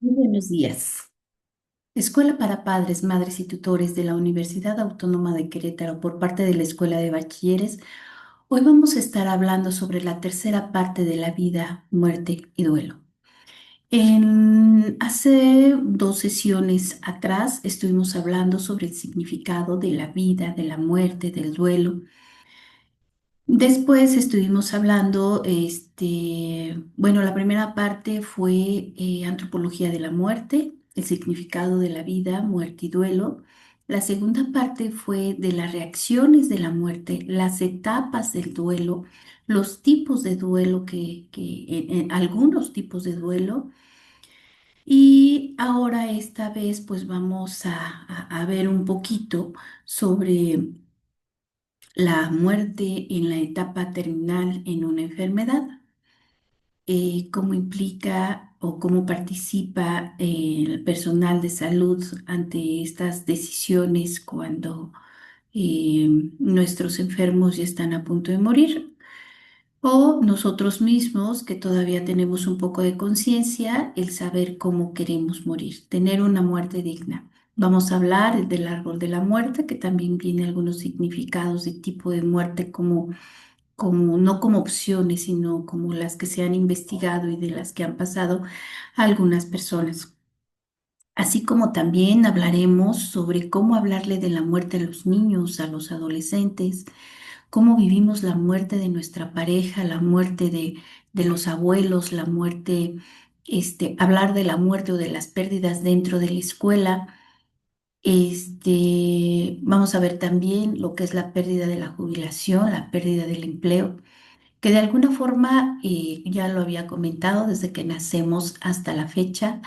Muy buenos días. Escuela para Padres, Madres y Tutores de la Universidad Autónoma de Querétaro por parte de la Escuela de Bachilleres. Hoy vamos a estar hablando sobre la tercera parte de la vida, muerte y duelo. Hace dos sesiones atrás estuvimos hablando sobre el significado de la vida, de la muerte, del duelo. Después estuvimos hablando, bueno, la primera parte fue antropología de la muerte, el significado de la vida, muerte y duelo. La segunda parte fue de las reacciones de la muerte, las etapas del duelo, los tipos de duelo algunos tipos de duelo. Y ahora esta vez pues vamos a ver un poquito sobre la muerte en la etapa terminal en una enfermedad, cómo implica o cómo participa el personal de salud ante estas decisiones cuando eh, nuestros enfermos ya están a punto de morir. O nosotros mismos, que todavía tenemos un poco de conciencia, el saber cómo queremos morir, tener una muerte digna. Vamos a hablar del árbol de la muerte, que también tiene algunos significados de tipo de muerte como no como opciones, sino como las que se han investigado y de las que han pasado algunas personas. Así como también hablaremos sobre cómo hablarle de la muerte a los niños, a los adolescentes, cómo vivimos la muerte de nuestra pareja, la muerte de los abuelos, la muerte, hablar de la muerte o de las pérdidas dentro de la escuela. Vamos a ver también lo que es la pérdida de la jubilación, la pérdida del empleo, que de alguna forma, ya lo había comentado, desde que nacemos hasta la fecha,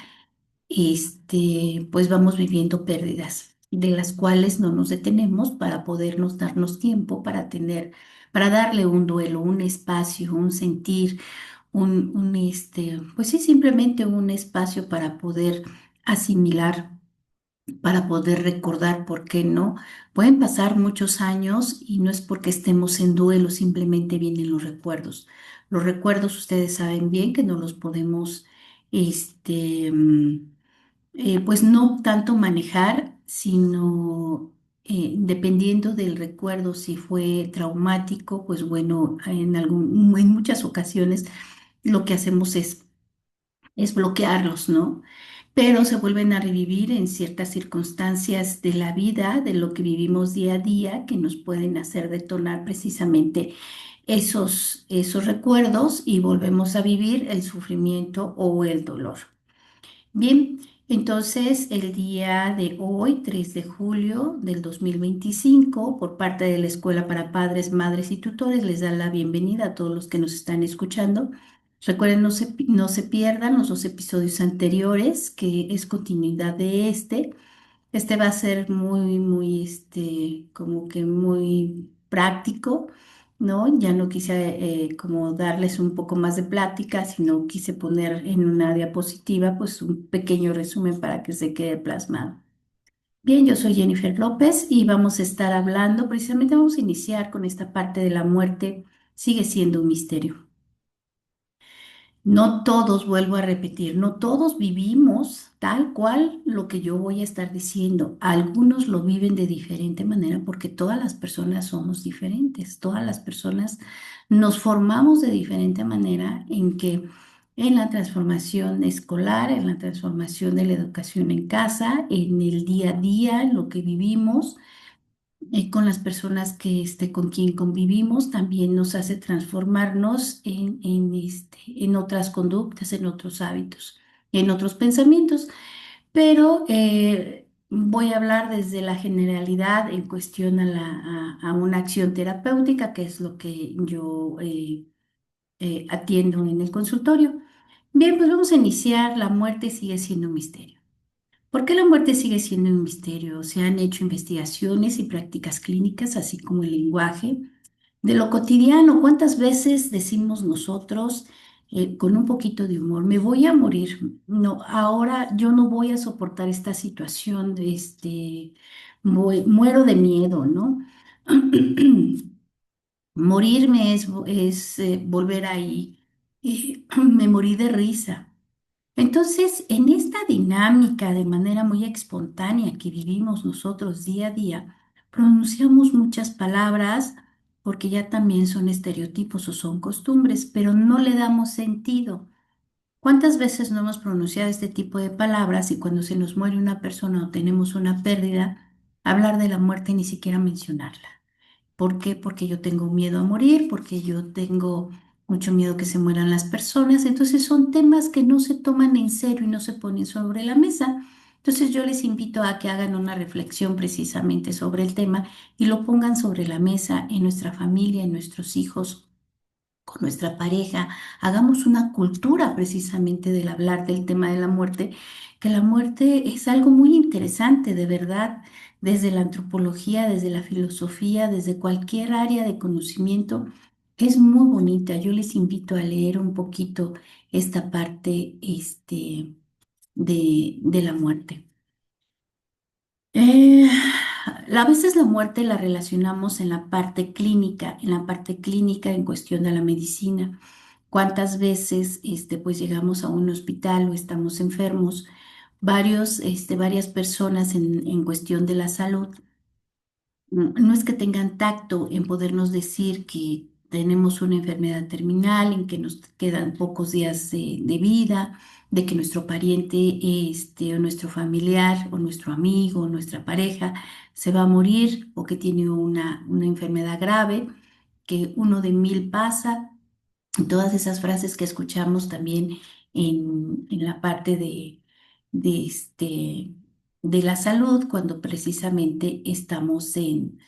pues vamos viviendo pérdidas, de las cuales no nos detenemos para podernos darnos tiempo para darle un duelo, un espacio, un sentir, pues sí, simplemente un espacio para poder asimilar, para poder recordar, ¿por qué no? Pueden pasar muchos años y no es porque estemos en duelo, simplemente vienen los recuerdos. Los recuerdos, ustedes saben bien que no los podemos, este, mm, pues no tanto manejar, sino dependiendo del recuerdo, si fue traumático, pues bueno, en muchas ocasiones lo que hacemos es bloquearlos, ¿no? Pero se vuelven a revivir en ciertas circunstancias de la vida, de lo que vivimos día a día, que nos pueden hacer detonar precisamente esos recuerdos y volvemos a vivir el sufrimiento o el dolor. Bien, entonces el día de hoy, 3 de julio del 2025, por parte de la Escuela para Padres, Madres y Tutores, les da la bienvenida a todos los que nos están escuchando. Recuerden, no se pierdan los dos episodios anteriores, que es continuidad de este. Este va a ser muy, como que muy práctico, ¿no? Ya no quise como darles un poco más de plática, sino quise poner en una diapositiva, pues un pequeño resumen para que se quede plasmado. Bien, yo soy Jennifer López y vamos a estar hablando, precisamente vamos a iniciar con esta parte de la muerte, sigue siendo un misterio. No todos, vuelvo a repetir, no todos vivimos tal cual lo que yo voy a estar diciendo. Algunos lo viven de diferente manera porque todas las personas somos diferentes. Todas las personas nos formamos de diferente manera en que en la transformación escolar, en la transformación de la educación en casa, en el día a día, en lo que vivimos con las personas con quien convivimos, también nos hace transformarnos en otras conductas, en otros hábitos, en otros pensamientos. Pero voy a hablar desde la generalidad en cuestión a una acción terapéutica, que es lo que yo atiendo en el consultorio. Bien, pues vamos a iniciar. La muerte sigue siendo un misterio. ¿Por qué la muerte sigue siendo un misterio? Se han hecho investigaciones y prácticas clínicas, así como el lenguaje de lo cotidiano. ¿Cuántas veces decimos nosotros con un poquito de humor, me voy a morir? No, ahora yo no voy a soportar esta situación muero de miedo, ¿no? Morirme es volver ahí. Me morí de risa. Entonces, en esta dinámica de manera muy espontánea que vivimos nosotros día a día, pronunciamos muchas palabras porque ya también son estereotipos o son costumbres, pero no le damos sentido. ¿Cuántas veces no hemos pronunciado este tipo de palabras y cuando se nos muere una persona o tenemos una pérdida, hablar de la muerte y ni siquiera mencionarla? ¿Por qué? Porque yo tengo miedo a morir, porque yo tengo mucho miedo que se mueran las personas. Entonces son temas que no se toman en serio y no se ponen sobre la mesa. Entonces yo les invito a que hagan una reflexión precisamente sobre el tema y lo pongan sobre la mesa en nuestra familia, en nuestros hijos, con nuestra pareja, hagamos una cultura precisamente del hablar del tema de la muerte, que la muerte es algo muy interesante, de verdad, desde la antropología, desde la filosofía, desde cualquier área de conocimiento, es muy bonita. Yo les invito a leer un poquito esta parte, de la muerte. Eh, a veces la muerte la relacionamos en la parte clínica en cuestión de la medicina. ¿Cuántas veces, pues llegamos a un hospital o estamos enfermos? Varias personas en cuestión de la salud no es que tengan tacto en podernos decir que tenemos una enfermedad terminal, en que nos quedan pocos días de vida, de que nuestro pariente, o nuestro familiar, o nuestro amigo, o nuestra pareja se va a morir, o que tiene una enfermedad grave, que uno de mil pasa. Todas esas frases que escuchamos también en la parte de, este, de la salud, cuando precisamente estamos em,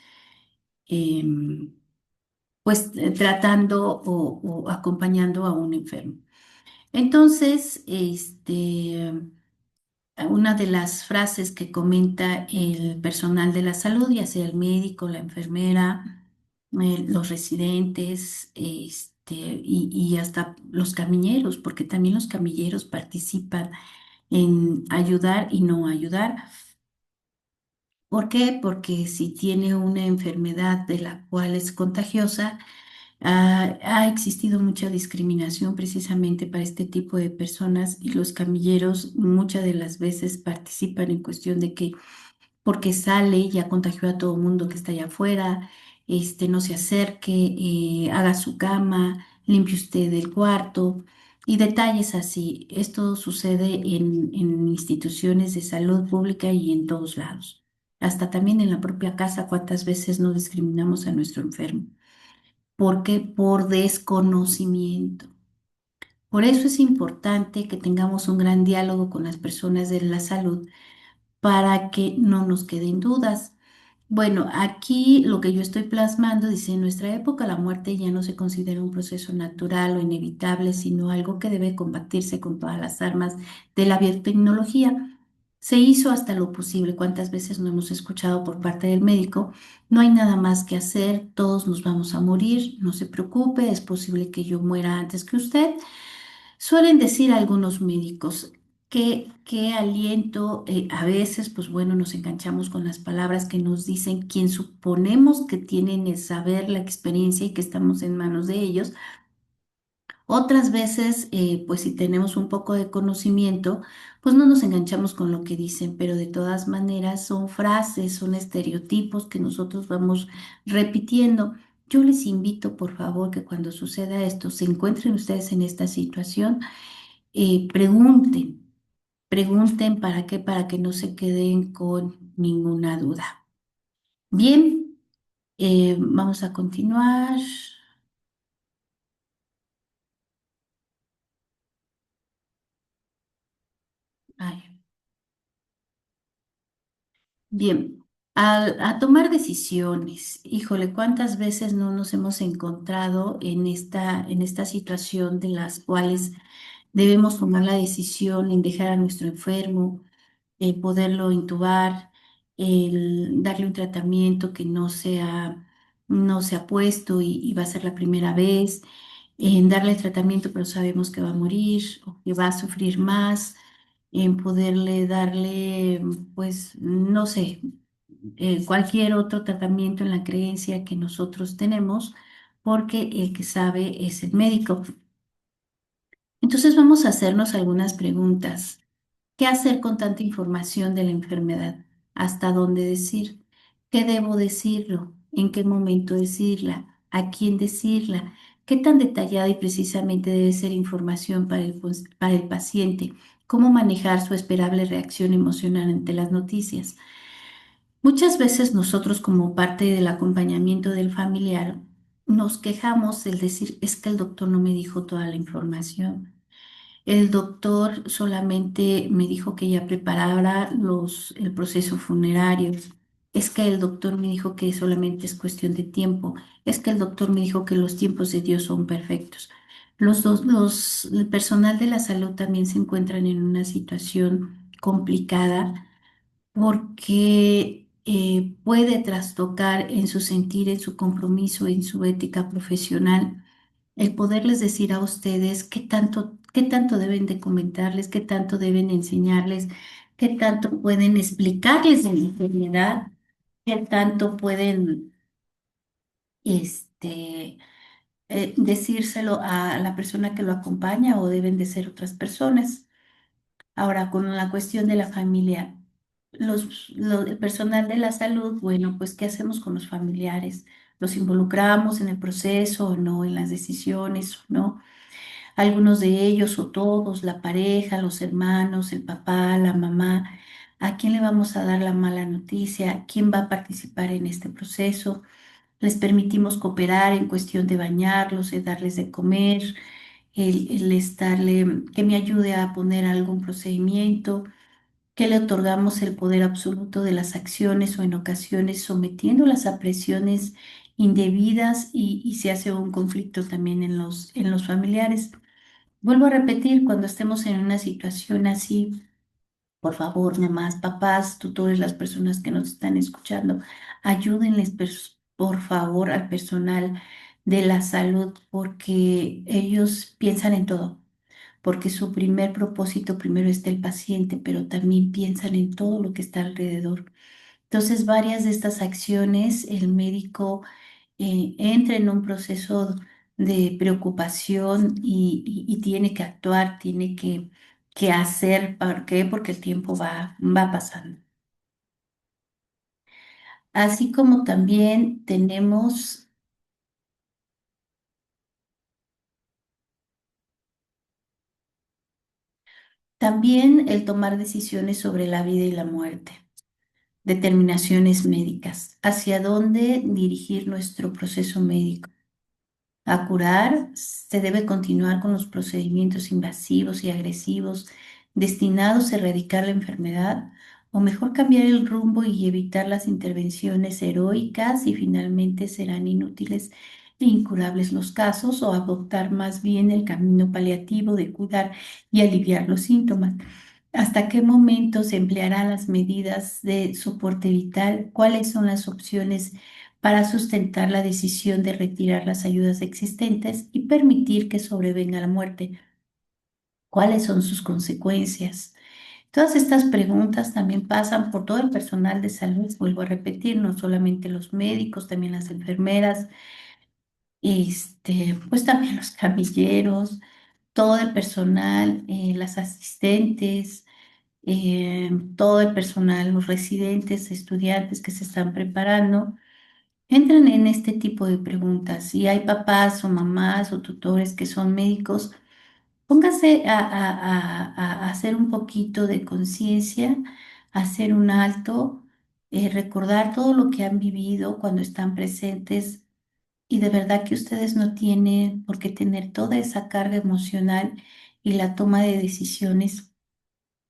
tratando o acompañando a un enfermo. Entonces, una de las frases que comenta el personal de la salud, ya sea el médico, la enfermera, los residentes, y hasta los camilleros, porque también los camilleros participan en ayudar y no ayudar. ¿Por qué? Porque si tiene una enfermedad de la cual es contagiosa, ha existido mucha discriminación precisamente para este tipo de personas y los camilleros muchas de las veces participan en cuestión de que porque sale, ya contagió a todo mundo que está allá afuera, no se acerque, haga su cama, limpie usted el cuarto y detalles así. Esto sucede en instituciones de salud pública y en todos lados. Hasta también en la propia casa, cuántas veces no discriminamos a nuestro enfermo. ¿Por qué? Por desconocimiento. Por eso es importante que tengamos un gran diálogo con las personas de la salud para que no nos queden dudas. Bueno, aquí lo que yo estoy plasmando dice, en nuestra época la muerte ya no se considera un proceso natural o inevitable, sino algo que debe combatirse con todas las armas de la biotecnología. Se hizo hasta lo posible. ¿Cuántas veces no hemos escuchado por parte del médico? No hay nada más que hacer, todos nos vamos a morir, no se preocupe, es posible que yo muera antes que usted. Suelen decir algunos médicos que aliento, a veces, pues bueno, nos enganchamos con las palabras que nos dicen quien suponemos que tienen el saber, la experiencia y que estamos en manos de ellos. Otras veces, pues si tenemos un poco de conocimiento, pues no nos enganchamos con lo que dicen, pero de todas maneras son frases, son estereotipos que nosotros vamos repitiendo. Yo les invito, por favor, que cuando suceda esto, se encuentren ustedes en esta situación, pregunten, pregunten para qué, para que no se queden con ninguna duda. Bien, vamos a continuar. Ay, bien, a tomar decisiones. Híjole, ¿cuántas veces no nos hemos encontrado en esta situación de las cuales debemos tomar la decisión en dejar a nuestro enfermo, poderlo intubar, el darle un tratamiento que no se ha puesto y va a ser la primera vez, en darle el tratamiento pero sabemos que va a morir o que va a sufrir más, en poderle darle, pues, no sé, cualquier otro tratamiento en la creencia que nosotros tenemos, porque el que sabe es el médico. Entonces vamos a hacernos algunas preguntas. ¿Qué hacer con tanta información de la enfermedad? ¿Hasta dónde decir? ¿Qué debo decirlo? ¿En qué momento decirla? ¿A quién decirla? ¿Qué tan detallada y precisamente debe ser información para para el paciente? ¿Cómo manejar su esperable reacción emocional ante las noticias? Muchas veces nosotros como parte del acompañamiento del familiar nos quejamos del decir, es que el doctor no me dijo toda la información. El doctor solamente me dijo que ya preparara el proceso funerario. Es que el doctor me dijo que solamente es cuestión de tiempo. Es que el doctor me dijo que los tiempos de Dios son perfectos. El personal de la salud también se encuentran en una situación complicada porque puede trastocar en su sentir, en su compromiso, en su ética profesional el poderles decir a ustedes qué tanto deben de comentarles, qué tanto deben enseñarles, qué tanto pueden explicarles de la enfermedad, qué tanto pueden este, decírselo a la persona que lo acompaña o deben de ser otras personas. Ahora, con la cuestión de la familia, el personal de la salud, bueno, pues, ¿qué hacemos con los familiares? ¿Los involucramos en el proceso o no, en las decisiones o no? Algunos de ellos o todos, la pareja, los hermanos, el papá, la mamá, ¿a quién le vamos a dar la mala noticia? ¿Quién va a participar en este proceso? Les permitimos cooperar en cuestión de bañarlos, de darles de comer, el estarle, que me ayude a poner algún procedimiento, que le otorgamos el poder absoluto de las acciones o en ocasiones sometiéndolas a presiones indebidas y se hace un conflicto también en en los familiares. Vuelvo a repetir, cuando estemos en una situación así, por favor, mamás, papás, tutores, las personas que nos están escuchando, ayúdenles, por favor, al personal de la salud, porque ellos piensan en todo, porque su primer propósito primero está el paciente, pero también piensan en todo lo que está alrededor. Entonces, varias de estas acciones, el médico entra en un proceso de preocupación y tiene que actuar, que hacer. ¿Por qué? Porque el tiempo va pasando. Así como también tenemos también el tomar decisiones sobre la vida y la muerte, determinaciones médicas, hacia dónde dirigir nuestro proceso médico. A curar, se debe continuar con los procedimientos invasivos y agresivos destinados a erradicar la enfermedad, o mejor cambiar el rumbo y evitar las intervenciones heroicas y finalmente serán inútiles e incurables los casos, o adoptar más bien el camino paliativo de cuidar y aliviar los síntomas. ¿Hasta qué momento se emplearán las medidas de soporte vital? ¿Cuáles son las opciones para sustentar la decisión de retirar las ayudas existentes y permitir que sobrevenga la muerte? ¿Cuáles son sus consecuencias? Todas estas preguntas también pasan por todo el personal de salud, vuelvo a repetir, no solamente los médicos, también las enfermeras, pues también los camilleros, todo el personal, las asistentes, todo el personal, los residentes, estudiantes que se están preparando. Entran en este tipo de preguntas. Si hay papás o mamás o tutores que son médicos, póngase a hacer un poquito de conciencia, hacer un alto, recordar todo lo que han vivido cuando están presentes y de verdad que ustedes no tienen por qué tener toda esa carga emocional y la toma de decisiones.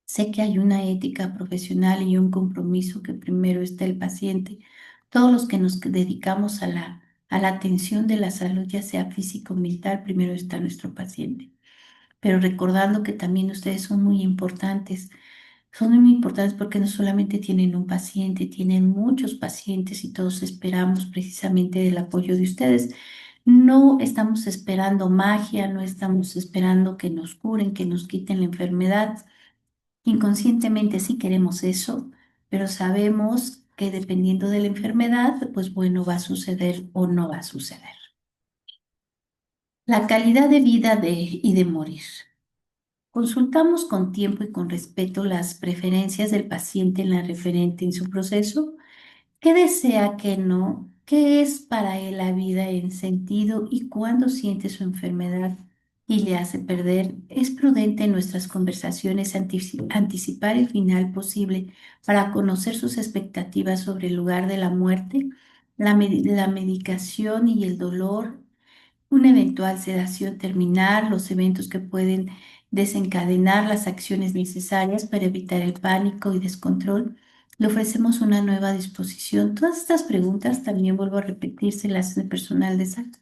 Sé que hay una ética profesional y un compromiso que primero está el paciente. Todos los que nos dedicamos a a la atención de la salud, ya sea físico o mental, primero está nuestro paciente. Pero recordando que también ustedes son muy importantes porque no solamente tienen un paciente, tienen muchos pacientes y todos esperamos precisamente del apoyo de ustedes. No estamos esperando magia, no estamos esperando que nos curen, que nos quiten la enfermedad. Inconscientemente sí queremos eso, pero sabemos que dependiendo de la enfermedad, pues bueno, va a suceder o no va a suceder. La calidad de vida y de morir. Consultamos con tiempo y con respeto las preferencias del paciente en la referente en su proceso. ¿Qué desea, qué no? ¿Qué es para él la vida en sentido y cuándo siente su enfermedad y le hace perder? Es prudente en nuestras conversaciones anticipar el final posible para conocer sus expectativas sobre el lugar de la muerte, la medicación y el dolor, una eventual sedación terminal, los eventos que pueden desencadenar las acciones necesarias para evitar el pánico y descontrol. Le ofrecemos una nueva disposición. Todas estas preguntas también vuelvo a repetírselas al personal de salud.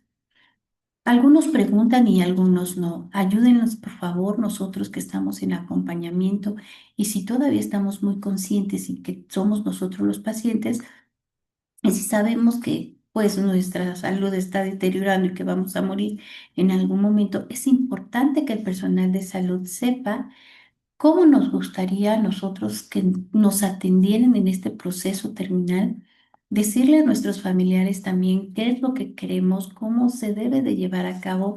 Algunos preguntan y algunos no. Ayúdenos, por favor, nosotros que estamos en acompañamiento y si todavía estamos muy conscientes y que somos nosotros los pacientes, y si sabemos que pues nuestra salud está deteriorando y que vamos a morir en algún momento, es importante que el personal de salud sepa cómo nos gustaría a nosotros que nos atendieran en este proceso terminal. Decirle a nuestros familiares también qué es lo que queremos, cómo se debe de llevar a cabo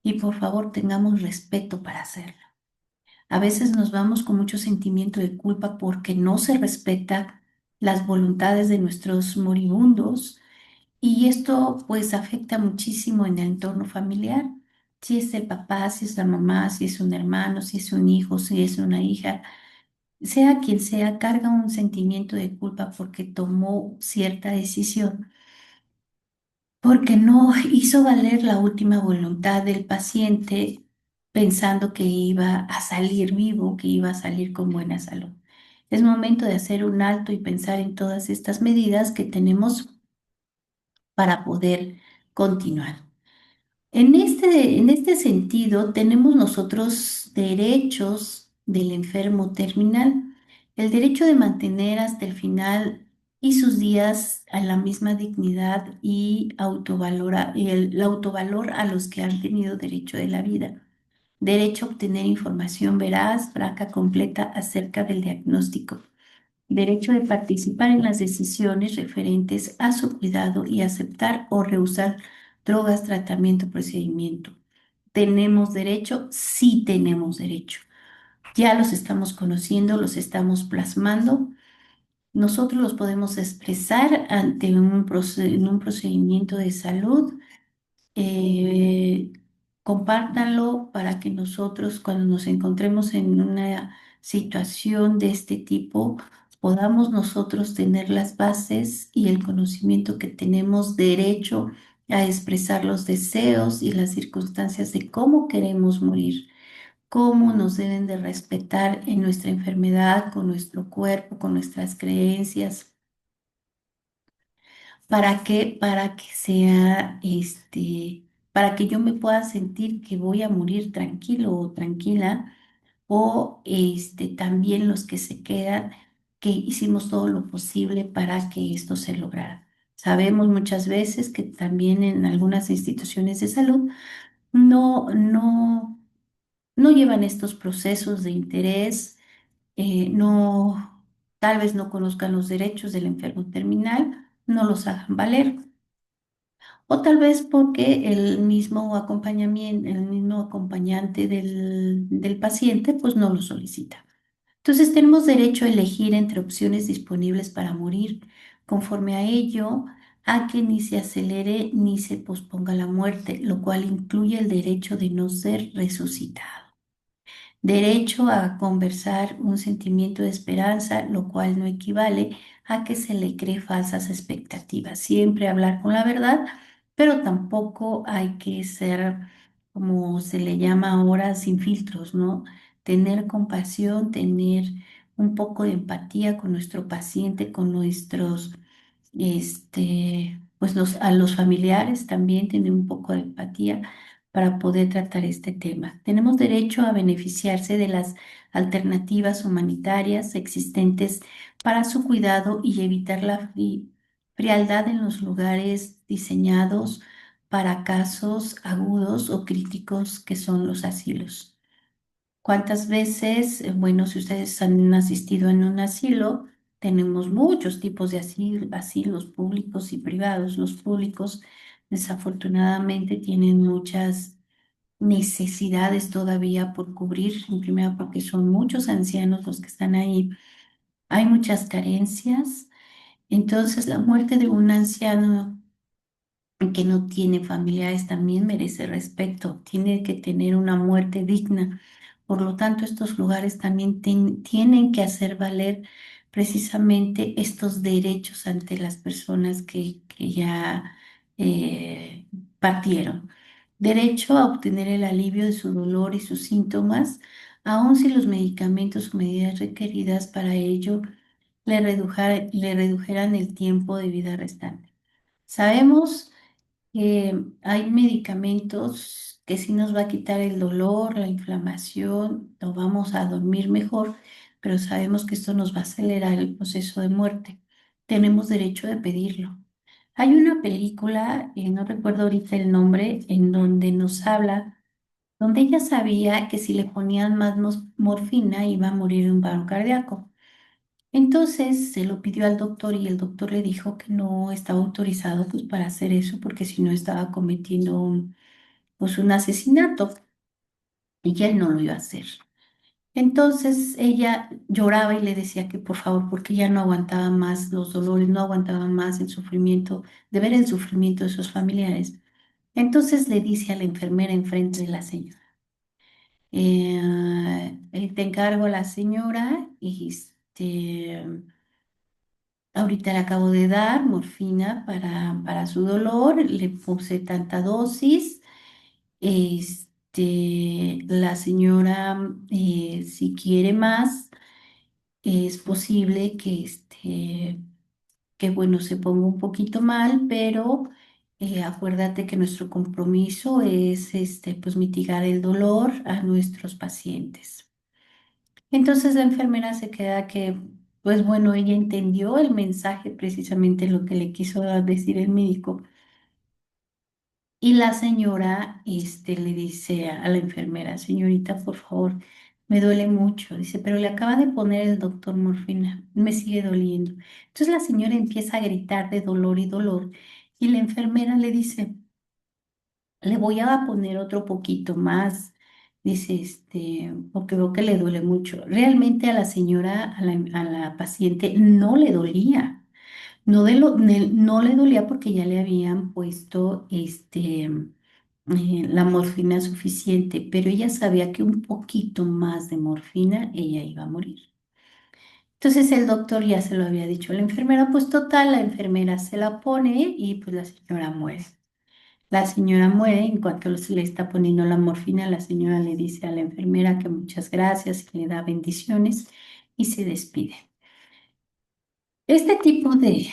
y por favor tengamos respeto para hacerlo. A veces nos vamos con mucho sentimiento de culpa porque no se respeta las voluntades de nuestros moribundos y esto pues afecta muchísimo en el entorno familiar. Si es el papá, si es la mamá, si es un hermano, si es un hijo, si es una hija, sea quien sea, carga un sentimiento de culpa porque tomó cierta decisión, porque no hizo valer la última voluntad del paciente pensando que iba a salir vivo, que iba a salir con buena salud. Es momento de hacer un alto y pensar en todas estas medidas que tenemos para poder continuar. En este sentido, tenemos nosotros derechos del enfermo terminal, el derecho de mantener hasta el final y sus días a la misma dignidad y el autovalor a los que han tenido derecho de la vida, derecho a obtener información veraz, franca, completa acerca del diagnóstico, derecho de participar en las decisiones referentes a su cuidado y aceptar o rehusar drogas, tratamiento, procedimiento. ¿Tenemos derecho? Sí tenemos derecho. Ya los estamos conociendo, los estamos plasmando. Nosotros los podemos expresar ante en un procedimiento de salud. eh, Compártanlo para que nosotros, cuando nos encontremos en una situación de este tipo, podamos nosotros tener las bases y el conocimiento que tenemos derecho a expresar los deseos y las circunstancias de cómo queremos morir, cómo nos deben de respetar en nuestra enfermedad, con nuestro cuerpo, con nuestras creencias. ¿Para qué? Para que sea, para que yo me pueda sentir que voy a morir tranquilo o tranquila, o también los que se quedan, que hicimos todo lo posible para que esto se lograra. Sabemos muchas veces que también en algunas instituciones de salud no llevan estos procesos de interés, no, tal vez no conozcan los derechos del enfermo terminal, no los hagan valer. O tal vez porque el mismo acompañante del paciente, pues no lo solicita. Entonces tenemos derecho a elegir entre opciones disponibles para morir. Conforme a ello, a que ni se acelere ni se posponga la muerte, lo cual incluye el derecho de no ser resucitado. Derecho a conversar un sentimiento de esperanza, lo cual no equivale a que se le cree falsas expectativas. Siempre hablar con la verdad, pero tampoco hay que ser, como se le llama ahora, sin filtros, ¿no? Tener compasión, tener un poco de empatía con nuestro paciente, con nuestros pues a los familiares también tener un poco de empatía para poder tratar este tema. Tenemos derecho a beneficiarse de las alternativas humanitarias existentes para su cuidado y evitar la frialdad en los lugares diseñados para casos agudos o críticos que son los asilos. ¿Cuántas veces, bueno, si ustedes han asistido en un asilo, tenemos muchos tipos de asilos públicos y privados? Los públicos, desafortunadamente, tienen muchas, necesidades todavía por cubrir, en primera porque son muchos ancianos los que están ahí, hay muchas carencias. Entonces, la muerte de un anciano que no tiene familiares también merece respeto, tiene que tener una muerte digna. Por lo tanto, estos lugares también tienen que hacer valer precisamente estos derechos ante las personas que ya eh, partieron. Derecho a obtener el alivio de su dolor y sus síntomas, aun si los medicamentos o medidas requeridas para ello le redujeran el tiempo de vida restante. Sabemos hay medicamentos que sí nos va a quitar el dolor, la inflamación, o vamos a dormir mejor, pero sabemos que esto nos va a acelerar el proceso de muerte. Tenemos derecho de pedirlo. Hay una película, no recuerdo ahorita el nombre, en donde nos habla, donde ella sabía que si le ponían más morfina iba a morir de un paro cardíaco. Entonces se lo pidió al doctor y el doctor le dijo que no estaba autorizado pues para hacer eso porque si no estaba cometiendo pues un asesinato y que él no lo iba a hacer. Entonces ella lloraba y le decía que por favor porque ya no aguantaba más los dolores, no aguantaba más el sufrimiento, de ver el sufrimiento de sus familiares. Entonces le dice a la enfermera enfrente de la señora, te encargo a la señora y ahorita le acabo de dar morfina para su dolor, le puse tanta dosis. La señora, si quiere más, es posible que bueno, se ponga un poquito mal, pero acuérdate que nuestro compromiso es pues mitigar el dolor a nuestros pacientes. Entonces la enfermera se queda que, pues bueno, ella entendió el mensaje, precisamente lo que le quiso decir el médico. Y la señora, le dice a la enfermera, señorita, por favor, me duele mucho. Dice, pero le acaba de poner el doctor morfina, me sigue doliendo. Entonces la señora empieza a gritar de dolor y dolor. Y la enfermera le dice, le voy a poner otro poquito más. Dice, porque veo que le duele mucho. Realmente a la señora, a la paciente, no le dolía. No le dolía porque ya le habían puesto la morfina suficiente, pero ella sabía que un poquito más de morfina ella iba a morir. Entonces el doctor ya se lo había dicho a la enfermera, pues total, la enfermera se la pone y pues la señora muere. La señora muere, en cuanto se le está poniendo la morfina, la señora le dice a la enfermera que muchas gracias y le da bendiciones y se despide. Este tipo de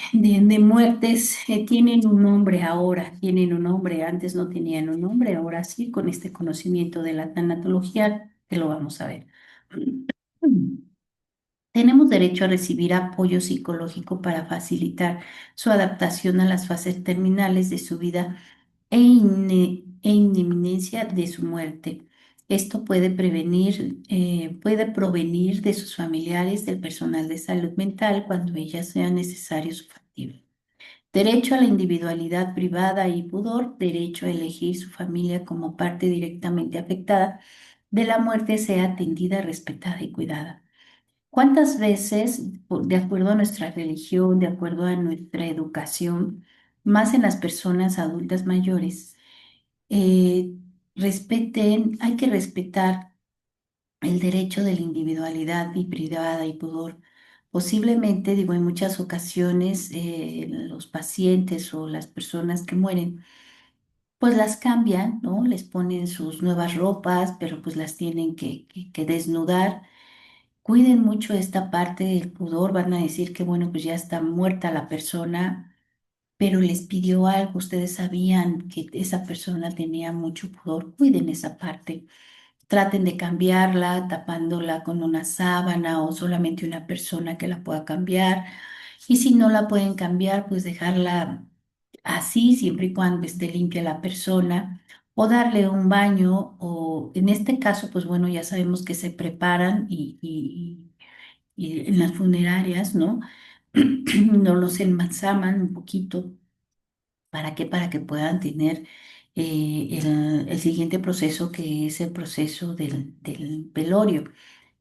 muertes tienen un nombre ahora, tienen un nombre, antes no tenían un nombre, ahora sí, con este conocimiento de la tanatología, que lo vamos a ver. Tenemos derecho a recibir apoyo psicológico para facilitar su adaptación a las fases terminales de su vida e inminencia de su muerte. Esto puede provenir de sus familiares, del personal de salud mental, cuando ella sea necesario su factible. Derecho a la individualidad privada y pudor, derecho a elegir su familia como parte directamente afectada de la muerte sea atendida, respetada y cuidada. ¿Cuántas veces, de acuerdo a nuestra religión, de acuerdo a nuestra educación, más en las personas adultas mayores, eh, hay que respetar el derecho de la individualidad y privada y pudor? Posiblemente, digo, en muchas ocasiones los pacientes o las personas que mueren, pues las cambian, ¿no? Les ponen sus nuevas ropas, pero pues las tienen que desnudar. Cuiden mucho esta parte del pudor, van a decir que bueno, pues ya está muerta la persona, pero les pidió algo, ustedes sabían que esa persona tenía mucho pudor, cuiden esa parte. Traten de cambiarla tapándola con una sábana o solamente una persona que la pueda cambiar. Y si no la pueden cambiar, pues dejarla así, siempre y cuando esté limpia la persona, o darle un baño, o en este caso, pues bueno, ya sabemos que se preparan y en las funerarias, ¿no? No los embalsaman un poquito. ¿Para qué? Para que puedan tener el siguiente proceso que es el proceso del velorio,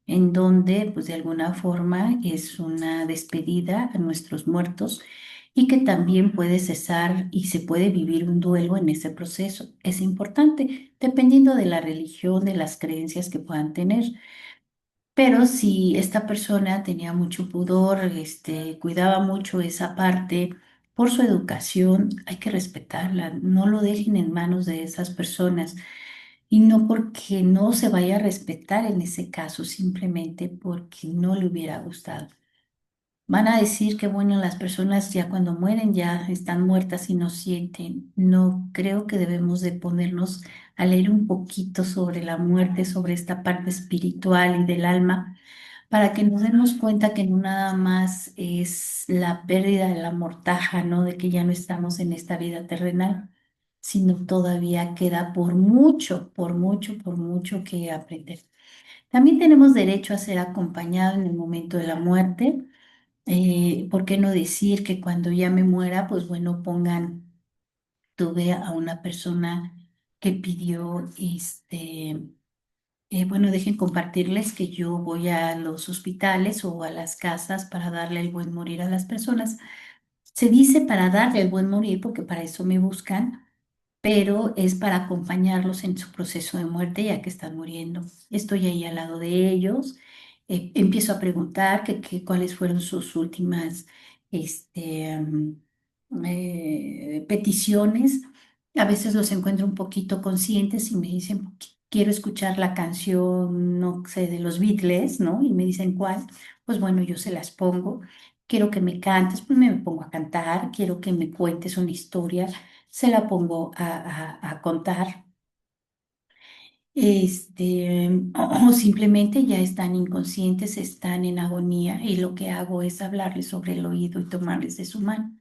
en donde pues de alguna forma es una despedida a nuestros muertos y que también puede cesar y se puede vivir un duelo en ese proceso. Es importante, dependiendo de la religión, de las creencias que puedan tener. Pero si esta persona tenía mucho pudor, cuidaba mucho esa parte por su educación, hay que respetarla, no lo dejen en manos de esas personas y no porque no se vaya a respetar en ese caso, simplemente porque no le hubiera gustado. Van a decir que, bueno, las personas ya cuando mueren ya están muertas y no sienten. No, creo que debemos de ponernos a leer un poquito sobre la muerte, sobre esta parte espiritual y del alma para que nos demos cuenta que no nada más es la pérdida de la mortaja, ¿no? De que ya no estamos en esta vida terrenal, sino todavía queda por mucho, por mucho, por mucho que aprender. También tenemos derecho a ser acompañado en el momento de la muerte. ¿Por qué no decir que cuando ya me muera, pues bueno, tuve a una persona que pidió bueno, dejen compartirles que yo voy a los hospitales o a las casas para darle el buen morir a las personas. Se dice para darle el buen morir porque para eso me buscan, pero es para acompañarlos en su proceso de muerte ya que están muriendo. Estoy ahí al lado de ellos, empiezo a preguntar cuáles fueron sus últimas peticiones. A veces los encuentro un poquito conscientes y me dicen, quiero escuchar la canción, no sé, de los Beatles, ¿no? Y me dicen cuál. Pues bueno, yo se las pongo. Quiero que me cantes, pues me pongo a cantar. Quiero que me cuentes una historia, se la pongo a contar, o simplemente ya están inconscientes, están en agonía y lo que hago es hablarles sobre el oído y tomarles de su mano.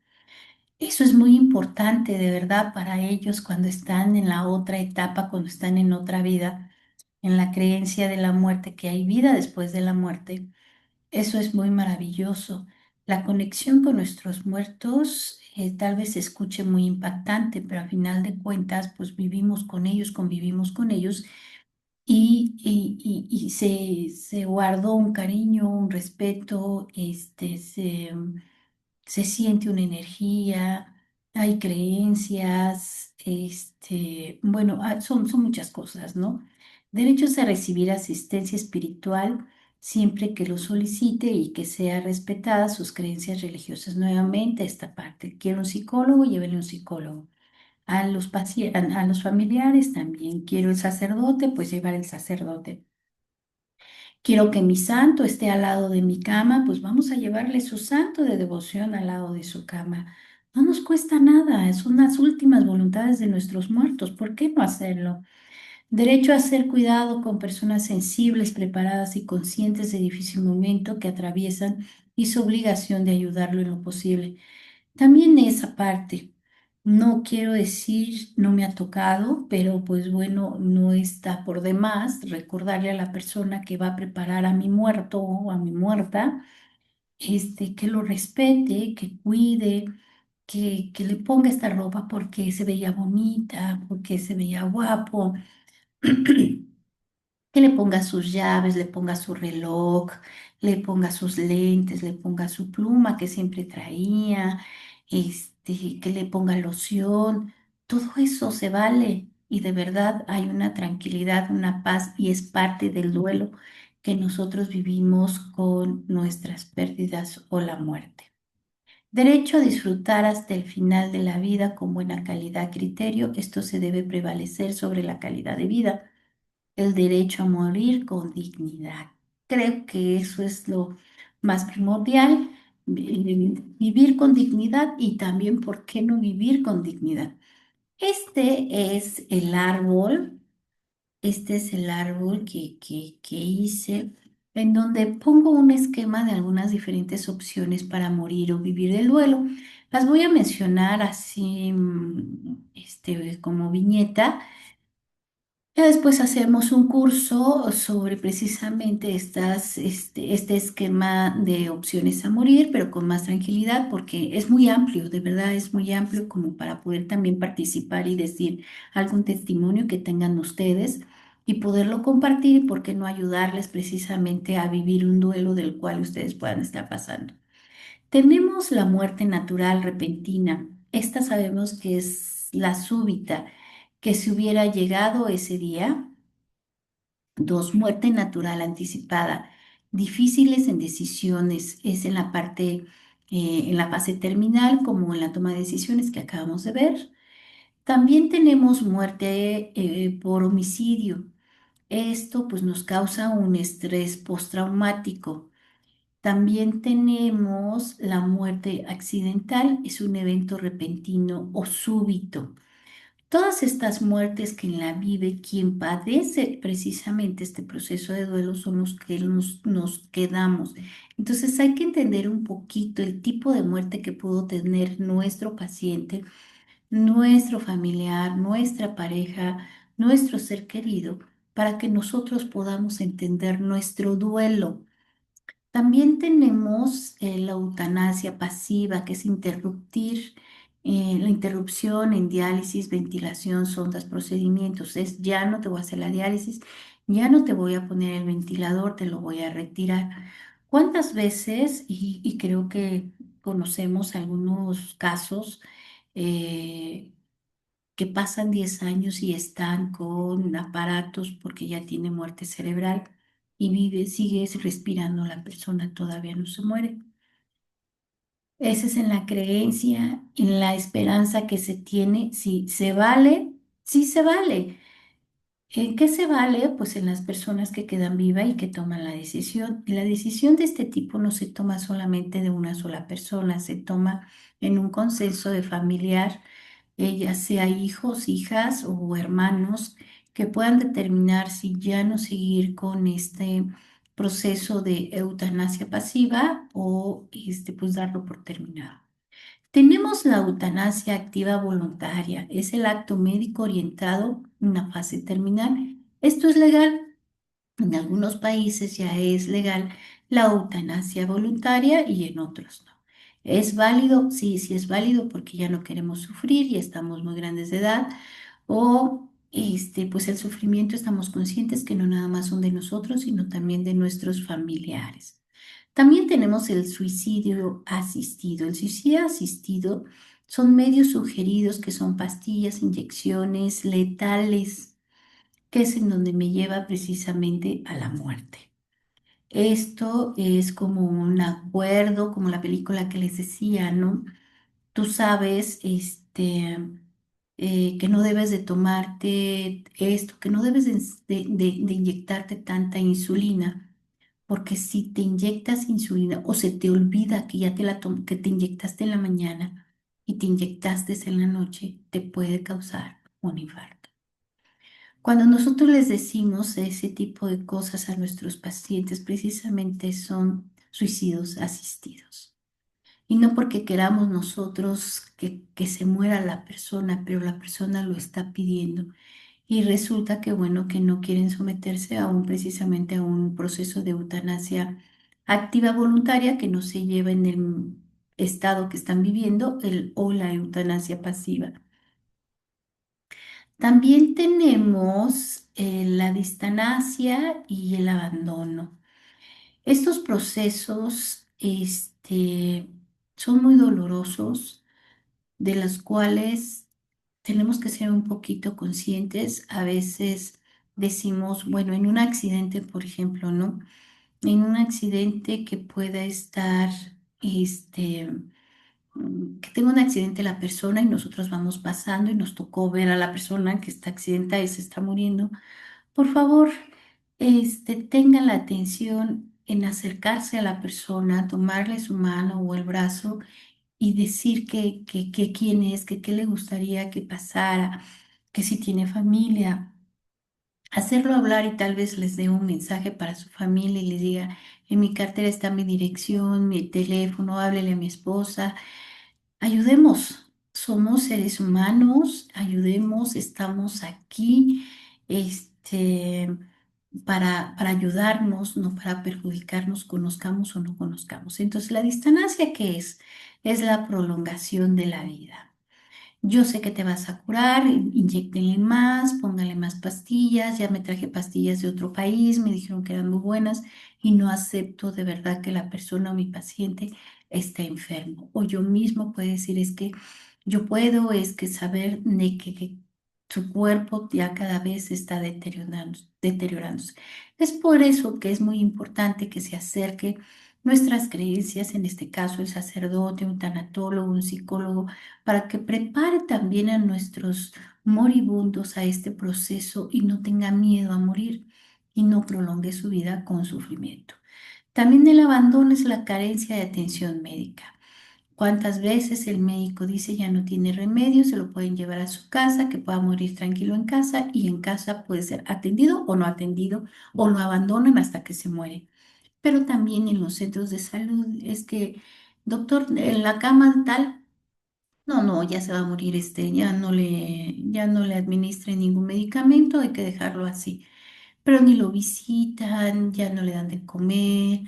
Eso es muy importante de verdad para ellos cuando están en la otra etapa, cuando están en otra vida, en la creencia de la muerte, que hay vida después de la muerte. Eso es muy maravilloso. La conexión con nuestros muertos tal vez se escuche muy impactante, pero a final de cuentas, pues vivimos con ellos, convivimos con ellos y se guardó un cariño, un respeto, se siente una energía, hay creencias, bueno, son muchas cosas, ¿no? Derechos a recibir asistencia espiritual siempre que lo solicite y que sea respetada sus creencias religiosas. Nuevamente, esta parte, quiero un psicólogo, llévele un psicólogo. A los familiares también, quiero el sacerdote, pues llevar el sacerdote. Quiero que mi santo esté al lado de mi cama, pues vamos a llevarle su santo de devoción al lado de su cama. No nos cuesta nada, son las últimas voluntades de nuestros muertos. ¿Por qué no hacerlo? Derecho a ser cuidado con personas sensibles, preparadas y conscientes del difícil momento que atraviesan y su obligación de ayudarlo en lo posible. También esa parte, no quiero decir, no me ha tocado, pero pues bueno, no está por demás recordarle a la persona que va a preparar a mi muerto o a mi muerta, que lo respete, que cuide, que le ponga esta ropa porque se veía bonita, porque se veía guapo. Que le ponga sus llaves, le ponga su reloj, le ponga sus lentes, le ponga su pluma que siempre traía, que le ponga loción. Todo eso se vale y de verdad hay una tranquilidad, una paz y es parte del duelo que nosotros vivimos con nuestras pérdidas o la muerte. Derecho a disfrutar hasta el final de la vida con buena calidad, criterio. Esto se debe prevalecer sobre la calidad de vida, el derecho a morir con dignidad. Creo que eso es lo más primordial, vivir con dignidad y también, ¿por qué no vivir con dignidad? Este es el árbol, este es el árbol que hice, en donde pongo un esquema de algunas diferentes opciones para morir o vivir el duelo. Las voy a mencionar así, como viñeta Ya después hacemos un curso sobre precisamente este esquema de opciones a morir, pero con más tranquilidad, porque es muy amplio, de verdad es muy amplio como para poder también participar y decir algún testimonio que tengan ustedes y poderlo compartir y por qué no ayudarles precisamente a vivir un duelo del cual ustedes puedan estar pasando. Tenemos la muerte natural repentina. Esta sabemos que es la súbita, que si hubiera llegado ese día. Dos, muerte natural anticipada. Difíciles en decisiones, es en la parte, en la fase terminal, como en la toma de decisiones que acabamos de ver. También tenemos muerte por homicidio. Esto pues nos causa un estrés postraumático. También tenemos la muerte accidental, es un evento repentino o súbito. Todas estas muertes que en la vive quien padece precisamente este proceso de duelo son los que nos quedamos. Entonces hay que entender un poquito el tipo de muerte que pudo tener nuestro paciente, nuestro familiar, nuestra pareja, nuestro ser querido, para que nosotros podamos entender nuestro duelo. También tenemos la eutanasia pasiva, que es interrumpir, la interrupción en diálisis, ventilación, sondas, procedimientos. Es ya no te voy a hacer la diálisis, ya no te voy a poner el ventilador, te lo voy a retirar. ¿Cuántas veces, y creo que conocemos algunos casos, eh, que pasan 10 años y están con aparatos porque ya tiene muerte cerebral y vive, sigue respirando la persona, todavía no se muere? Esa es en la creencia, en la esperanza que se tiene. Si se vale, sí se vale. ¿En qué se vale? Pues en las personas que quedan vivas y que toman la decisión. Y la decisión de este tipo no se toma solamente de una sola persona, se toma en un consenso de familiar, ya sea hijos, hijas o hermanos, que puedan determinar si ya no seguir con este proceso de eutanasia pasiva o pues darlo por terminado. Tenemos la eutanasia activa voluntaria, es el acto médico orientado en una fase terminal. Esto es legal. En algunos países ya es legal la eutanasia voluntaria y en otros no. ¿Es válido? Sí, sí es válido porque ya no queremos sufrir, ya estamos muy grandes de edad o pues el sufrimiento estamos conscientes que no nada más son de nosotros, sino también de nuestros familiares. También tenemos el suicidio asistido. El suicidio asistido son medios sugeridos que son pastillas, inyecciones letales, que es en donde me lleva precisamente a la muerte. Esto es como un acuerdo, como la película que les decía, ¿no? Tú sabes, que no debes de tomarte esto, que no debes de inyectarte tanta insulina, porque si te inyectas insulina o se te olvida que ya que te inyectaste en la mañana y te inyectaste en la noche, te puede causar un infarto. Cuando nosotros les decimos ese tipo de cosas a nuestros pacientes, precisamente son suicidios asistidos. Y no porque queramos nosotros que se muera la persona, pero la persona lo está pidiendo. Y resulta que, bueno, que no quieren someterse precisamente a un proceso de eutanasia activa voluntaria que no se lleva en el estado que están viviendo, o la eutanasia pasiva. También tenemos la distanasia y el abandono. Estos procesos son muy dolorosos, de los cuales tenemos que ser un poquito conscientes. A veces decimos, bueno, en un accidente, por ejemplo, ¿no? En un accidente que pueda estar, que tenga un accidente la persona y nosotros vamos pasando y nos tocó ver a la persona que está accidentada y se está muriendo. Por favor, tengan la atención en acercarse a la persona, tomarle su mano o el brazo y decir que quién es, que qué le gustaría que pasara, que si tiene familia. Hacerlo hablar y tal vez les dé un mensaje para su familia y les diga, en mi cartera está mi dirección, mi teléfono, háblele a mi esposa. Ayudemos, somos seres humanos, ayudemos, estamos aquí este, para ayudarnos, no para perjudicarnos, conozcamos o no conozcamos. Entonces, la distancia, ¿qué es? Es la prolongación de la vida. Yo sé que te vas a curar, inyéctenle más, póngale más pastillas, ya me traje pastillas de otro país, me dijeron que eran muy buenas y no acepto de verdad que la persona o mi paciente esté enfermo. O yo mismo puedo decir, es que yo puedo, es que saber de que su cuerpo ya cada vez está deteriorándose. Es por eso que es muy importante que se acerque nuestras creencias, en este caso el sacerdote, un tanatólogo, un psicólogo, para que prepare también a nuestros moribundos a este proceso y no tenga miedo a morir y no prolongue su vida con sufrimiento. También el abandono es la carencia de atención médica. ¿Cuántas veces el médico dice ya no tiene remedio, se lo pueden llevar a su casa, que pueda morir tranquilo en casa y en casa puede ser atendido o no atendido o lo abandonan hasta que se muere? Pero también en los centros de salud es que, doctor, en la cama tal. No, no, ya se va a morir ya no le administre ningún medicamento, hay que dejarlo así. Pero ni lo visitan, ya no le dan de comer,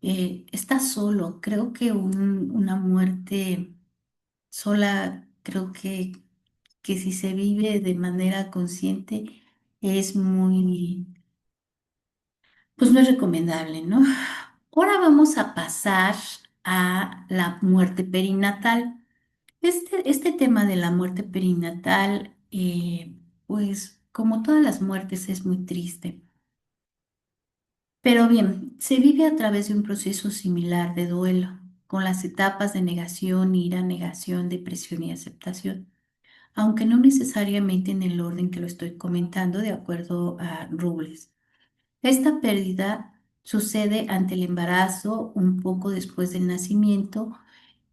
está solo. Creo que una muerte sola, creo que si se vive de manera consciente es pues no es recomendable, ¿no? Ahora vamos a pasar a la muerte perinatal. Este tema de la muerte perinatal, pues como todas las muertes es muy triste. Pero bien, se vive a través de un proceso similar de duelo, con las etapas de negación, ira, negación, depresión y aceptación, aunque no necesariamente en el orden que lo estoy comentando de acuerdo a Rubles. Esta pérdida sucede ante el embarazo, un poco después del nacimiento.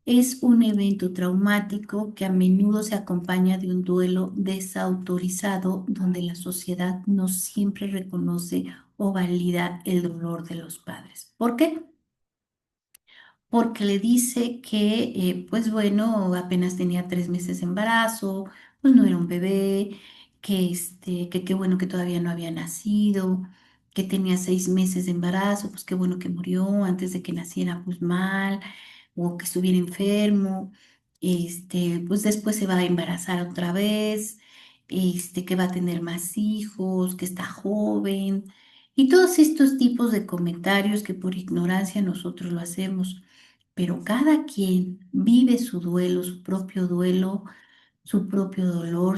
Es un evento traumático que a menudo se acompaña de un duelo desautorizado donde la sociedad no siempre reconoce o valida el dolor de los padres. ¿Por qué? Porque le dice que, pues bueno, apenas tenía 3 meses de embarazo, pues no era un bebé, que qué bueno que todavía no había nacido, que tenía 6 meses de embarazo, pues qué bueno que murió antes de que naciera, pues mal, o que estuviera enfermo, pues después se va a embarazar otra vez, que va a tener más hijos, que está joven, y todos estos tipos de comentarios que por ignorancia nosotros lo hacemos, pero cada quien vive su duelo, su propio dolor,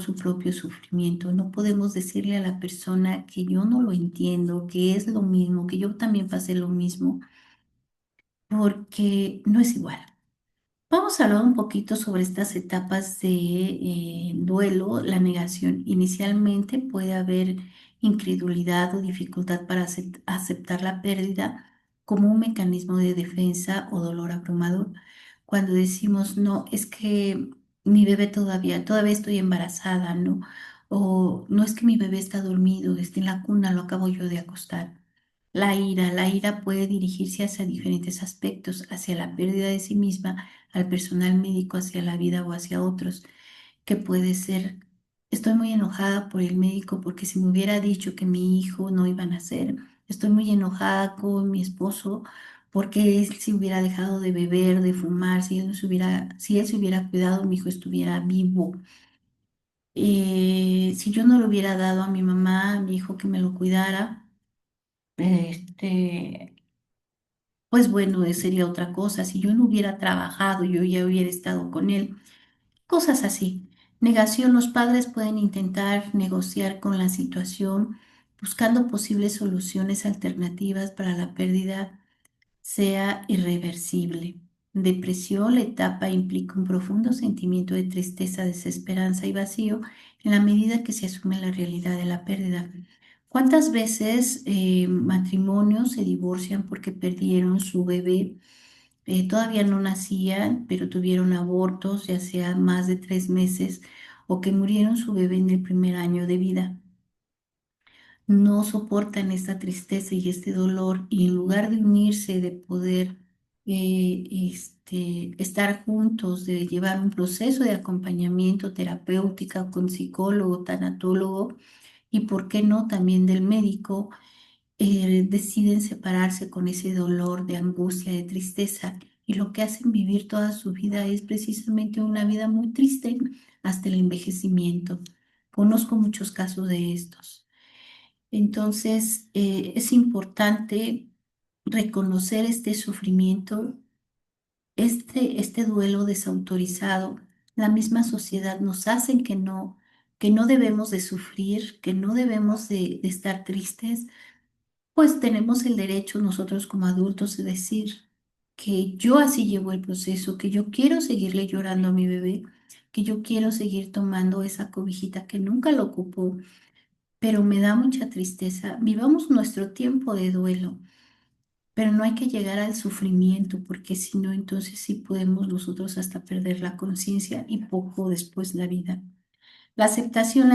su propio sufrimiento. No podemos decirle a la persona que yo no lo entiendo, que es lo mismo, que yo también pasé lo mismo, porque no es igual. Vamos a hablar un poquito sobre estas etapas de duelo, la negación. Inicialmente puede haber incredulidad o dificultad para aceptar la pérdida como un mecanismo de defensa o dolor abrumador. Cuando decimos, no, es que mi bebé todavía estoy embarazada, ¿no? O no es que mi bebé está dormido, está en la cuna, lo acabo yo de acostar. La ira puede dirigirse hacia diferentes aspectos, hacia la pérdida de sí misma, al personal médico, hacia la vida o hacia otros, que puede ser, estoy muy enojada por el médico porque si me hubiera dicho que mi hijo no iba a nacer, estoy muy enojada con mi esposo porque él si hubiera dejado de beber, de fumar, si él se hubiera cuidado, mi hijo estuviera vivo. Si yo no le hubiera dado a mi mamá, a mi hijo que me lo cuidara, este, pues bueno, sería otra cosa. Si yo no hubiera trabajado, yo ya hubiera estado con él. Cosas así. Negación, los padres pueden intentar negociar con la situación, buscando posibles soluciones alternativas para la pérdida sea irreversible. Depresión, la etapa implica un profundo sentimiento de tristeza, desesperanza y vacío en la medida que se asume la realidad de la pérdida. ¿Cuántas veces matrimonios se divorcian porque perdieron su bebé? Todavía no nacían, pero tuvieron abortos, ya sea más de 3 meses, o que murieron su bebé en el primer año de vida. No soportan esta tristeza y este dolor y en lugar de unirse, de poder estar juntos, de llevar un proceso de acompañamiento terapéutica con psicólogo, tanatólogo, y, ¿por qué no?, también del médico, deciden separarse con ese dolor de angustia, de tristeza, y lo que hacen vivir toda su vida es precisamente una vida muy triste hasta el envejecimiento. Conozco muchos casos de estos. Entonces, es importante reconocer este sufrimiento, este duelo desautorizado. La misma sociedad nos hace que no debemos de sufrir, que no debemos de estar tristes, pues tenemos el derecho nosotros como adultos de decir que yo así llevo el proceso, que yo quiero seguirle llorando a mi bebé, que yo quiero seguir tomando esa cobijita que nunca lo ocupó, pero me da mucha tristeza. Vivamos nuestro tiempo de duelo, pero no hay que llegar al sufrimiento, porque si no, entonces sí podemos nosotros hasta perder la conciencia y poco después la vida. La aceptación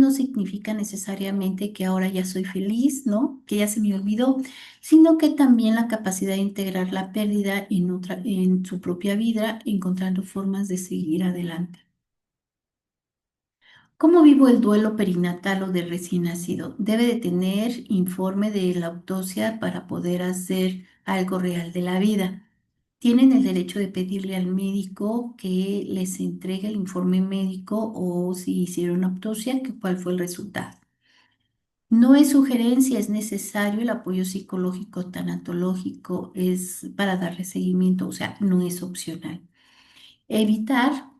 no significa necesariamente que ahora ya soy feliz, ¿no? Que ya se me olvidó, sino que también la capacidad de integrar la pérdida en su propia vida, encontrando formas de seguir adelante. ¿Cómo vivo el duelo perinatal o de recién nacido? Debe de tener informe de la autopsia para poder hacer algo real de la vida. Tienen el derecho de pedirle al médico que les entregue el informe médico, o si hicieron autopsia, que cuál fue el resultado. No es sugerencia, es necesario el apoyo psicológico tanatológico, es para darle seguimiento, o sea, no es opcional. Evitar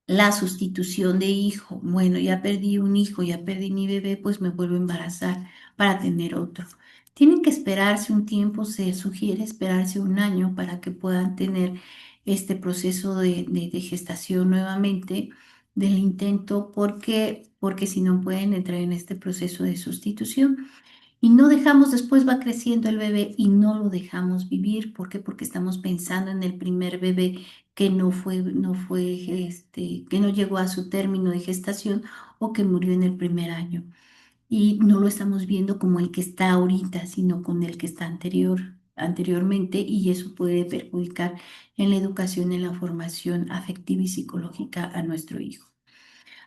la sustitución de hijo. Bueno, ya perdí un hijo, ya perdí mi bebé, pues me vuelvo a embarazar para tener otro. Tienen que esperarse un tiempo, se sugiere esperarse un año para que puedan tener este proceso de gestación nuevamente del intento, porque si no pueden entrar en este proceso de sustitución. Y no dejamos, después va creciendo el bebé y no lo dejamos vivir. ¿Por qué? Porque estamos pensando en el primer bebé que que no llegó a su término de gestación o que murió en el primer año. Y no lo estamos viendo como el que está ahorita, sino con el que está anteriormente, y eso puede perjudicar en la educación, en la formación afectiva y psicológica a nuestro hijo.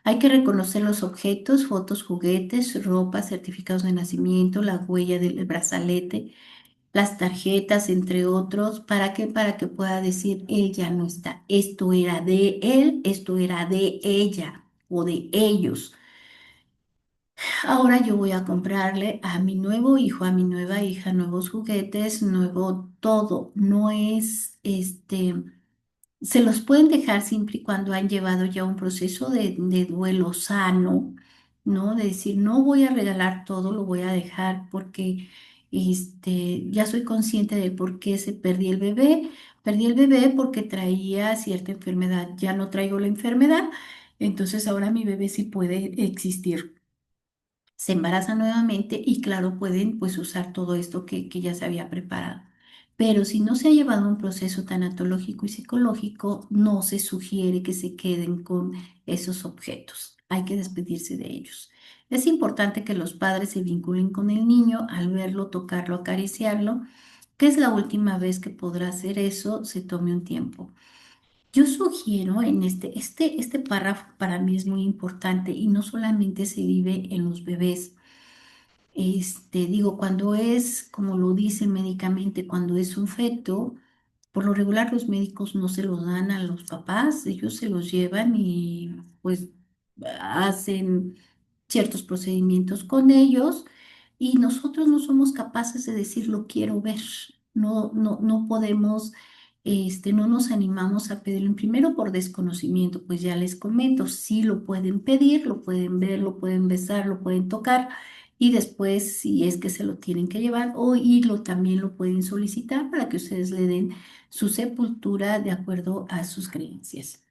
Hay que reconocer los objetos, fotos, juguetes, ropa, certificados de nacimiento, la huella del brazalete, las tarjetas, entre otros. ¿Para qué? Para que pueda decir, él ya no está. Esto era de él, esto era de ella o de ellos. Ahora yo voy a comprarle a mi nuevo hijo, a mi nueva hija, nuevos juguetes, nuevo todo. No es se los pueden dejar siempre y cuando han llevado ya un proceso de duelo sano, ¿no? De decir, no voy a regalar todo, lo voy a dejar porque ya soy consciente del por qué se perdí el bebé. Perdí el bebé porque traía cierta enfermedad. Ya no traigo la enfermedad, entonces ahora mi bebé sí puede existir. Se embarazan nuevamente y claro, pueden pues usar todo esto que ya se había preparado. Pero si no se ha llevado un proceso tanatológico y psicológico, no se sugiere que se queden con esos objetos. Hay que despedirse de ellos. Es importante que los padres se vinculen con el niño al verlo, tocarlo, acariciarlo, que es la última vez que podrá hacer eso, se tome un tiempo. Yo sugiero en este párrafo, para mí es muy importante y no solamente se vive en los bebés. Digo, cuando es, como lo dice médicamente, cuando es un feto, por lo regular los médicos no se los dan a los papás, ellos se los llevan y pues hacen ciertos procedimientos con ellos, y nosotros no somos capaces de decir lo quiero ver. No podemos, no nos animamos a pedirlo. Primero por desconocimiento, pues ya les comento, sí lo pueden pedir, lo pueden ver, lo pueden besar, lo pueden tocar, y después si es que se lo tienen que llevar o irlo, también lo pueden solicitar para que ustedes le den su sepultura de acuerdo a sus creencias.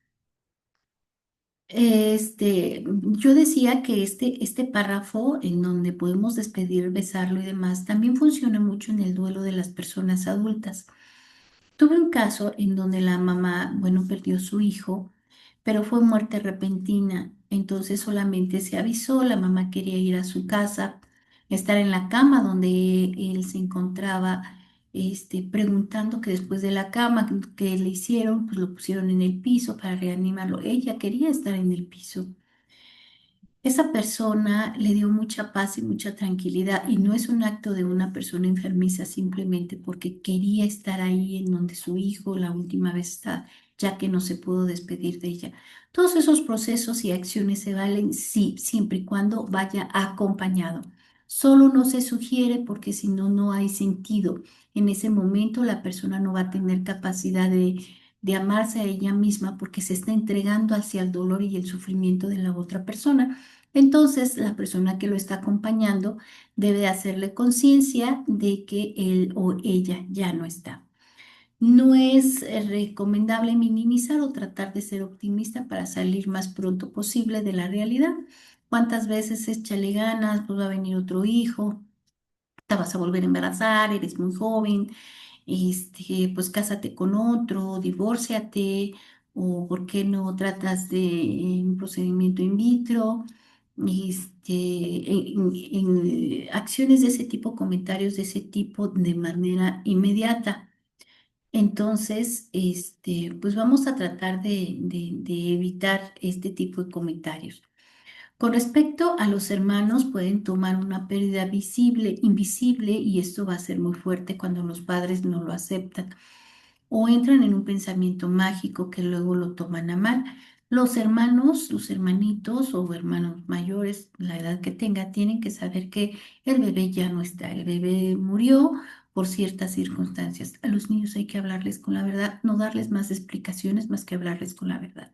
Yo decía que este párrafo en donde podemos despedir, besarlo y demás, también funciona mucho en el duelo de las personas adultas. Tuve un caso en donde la mamá, bueno, perdió su hijo, pero fue muerte repentina. Entonces solamente se avisó, la mamá quería ir a su casa, estar en la cama donde él se encontraba, preguntando que después de la cama que le hicieron, pues lo pusieron en el piso para reanimarlo. Ella quería estar en el piso. Esa persona le dio mucha paz y mucha tranquilidad y no es un acto de una persona enfermiza simplemente porque quería estar ahí en donde su hijo la última vez está, ya que no se pudo despedir de ella. Todos esos procesos y acciones se valen, sí, siempre y cuando vaya acompañado. Solo no se sugiere porque si no, no hay sentido. En ese momento la persona no va a tener capacidad de amarse a ella misma porque se está entregando hacia el dolor y el sufrimiento de la otra persona. Entonces, la persona que lo está acompañando debe hacerle conciencia de que él o ella ya no está. No es recomendable minimizar o tratar de ser optimista para salir más pronto posible de la realidad. ¿Cuántas veces échale ganas? Pues va a venir otro hijo, te vas a volver a embarazar, eres muy joven, pues cásate con otro, divórciate, o por qué no tratas de un procedimiento in vitro, acciones de ese tipo, comentarios de ese tipo de manera inmediata. Entonces, pues vamos a tratar de evitar este tipo de comentarios. Con respecto a los hermanos, pueden tomar una pérdida visible, invisible, y esto va a ser muy fuerte cuando los padres no lo aceptan o entran en un pensamiento mágico que luego lo toman a mal. Los hermanos, los hermanitos o hermanos mayores, la edad que tenga, tienen que saber que el bebé ya no está, el bebé murió por ciertas circunstancias. A los niños hay que hablarles con la verdad, no darles más explicaciones más que hablarles con la verdad.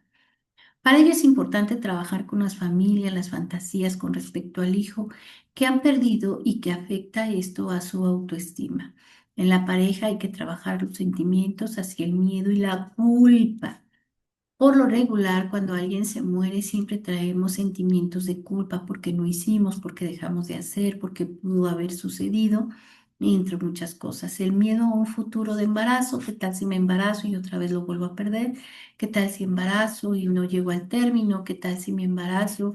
Para ello es importante trabajar con las familias, las fantasías con respecto al hijo que han perdido y que afecta esto a su autoestima. En la pareja hay que trabajar los sentimientos hacia el miedo y la culpa. Por lo regular, cuando alguien se muere, siempre traemos sentimientos de culpa porque no hicimos, porque dejamos de hacer, porque pudo haber sucedido, entre muchas cosas. El miedo a un futuro de embarazo, ¿qué tal si me embarazo y otra vez lo vuelvo a perder? ¿Qué tal si embarazo y no llego al término? ¿Qué tal si me embarazo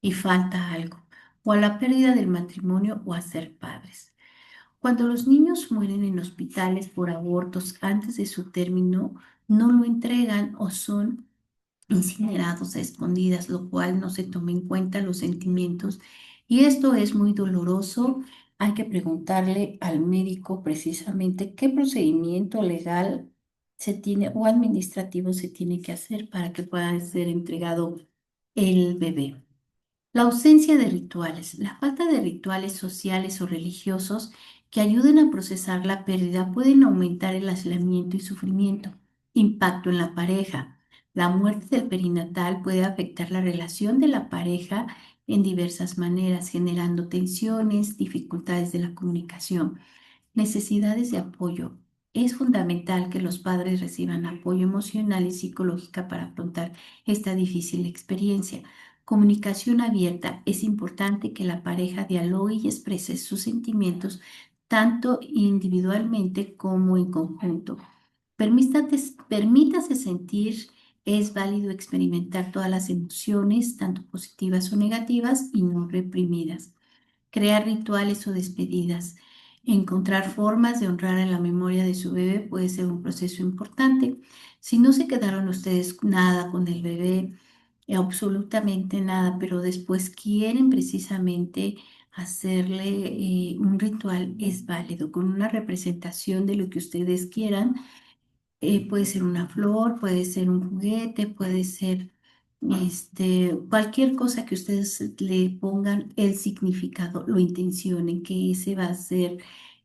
y falta algo? O a la pérdida del matrimonio o a ser padres. Cuando los niños mueren en hospitales por abortos antes de su término, no lo entregan o son incinerados a escondidas, lo cual no se toma en cuenta los sentimientos. Y esto es muy doloroso. Hay que preguntarle al médico precisamente qué procedimiento legal se tiene o administrativo se tiene que hacer para que pueda ser entregado el bebé. La ausencia de rituales, la falta de rituales sociales o religiosos que ayuden a procesar la pérdida pueden aumentar el aislamiento y sufrimiento. Impacto en la pareja. La muerte del perinatal puede afectar la relación de la pareja en diversas maneras, generando tensiones, dificultades de la comunicación. Necesidades de apoyo. Es fundamental que los padres reciban apoyo emocional y psicológico para afrontar esta difícil experiencia. Comunicación abierta. Es importante que la pareja dialogue y exprese sus sentimientos tanto individualmente como en conjunto. Permítase sentir, es válido experimentar todas las emociones, tanto positivas o negativas, y no reprimidas. Crear rituales o despedidas. Encontrar formas de honrar en la memoria de su bebé puede ser un proceso importante. Si no se quedaron ustedes nada con el bebé, absolutamente nada, pero después quieren precisamente hacerle un ritual, es válido, con una representación de lo que ustedes quieran. Puede ser una flor, puede ser un juguete, puede ser cualquier cosa que ustedes le pongan el significado, lo intencionen, que ese va a ser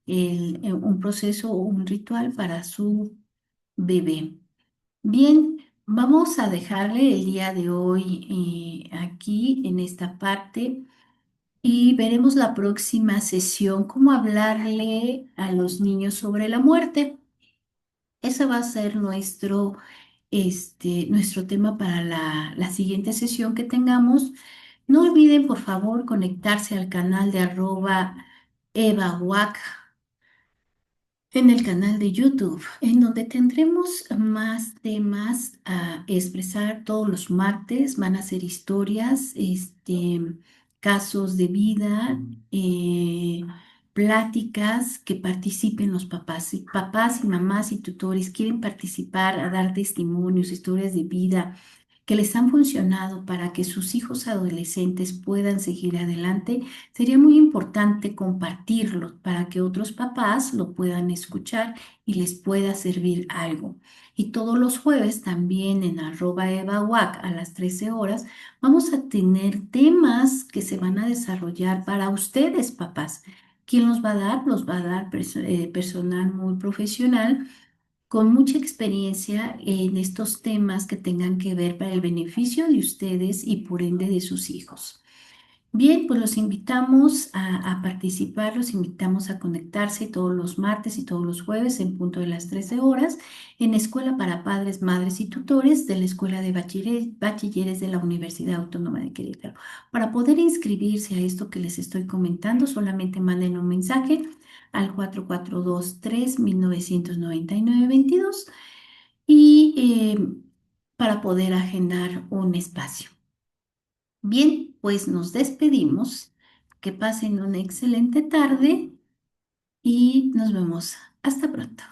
un proceso o un ritual para su bebé. Bien, vamos a dejarle el día de hoy aquí en esta parte y veremos la próxima sesión cómo hablarle a los niños sobre la muerte. Ese va a ser nuestro tema para la siguiente sesión que tengamos. No olviden, por favor, conectarse al canal de @EvaWac en el canal de YouTube, en donde tendremos más temas a expresar todos los martes. Van a ser historias, casos de vida, pláticas que participen los papás. Si papás y mamás y tutores quieren participar, a dar testimonios, historias de vida, que les han funcionado para que sus hijos adolescentes puedan seguir adelante, sería muy importante compartirlos para que otros papás lo puedan escuchar y les pueda servir algo. Y todos los jueves también en @EvaWac a las 13 horas vamos a tener temas que se van a desarrollar para ustedes, papás. ¿Quién los va a dar? Los va a dar personal muy profesional con mucha experiencia en estos temas que tengan que ver para el beneficio de ustedes y por ende de sus hijos. Bien, pues los invitamos a participar, los invitamos a conectarse todos los martes y todos los jueves en punto de las 13 horas en Escuela para Padres, Madres y Tutores de la Escuela de Bachilleres de la Universidad Autónoma de Querétaro. Para poder inscribirse a esto que les estoy comentando, solamente manden un mensaje al 4423-1999-22 y para poder agendar un espacio. Bien, pues nos despedimos. Que pasen una excelente tarde y nos vemos. Hasta pronto.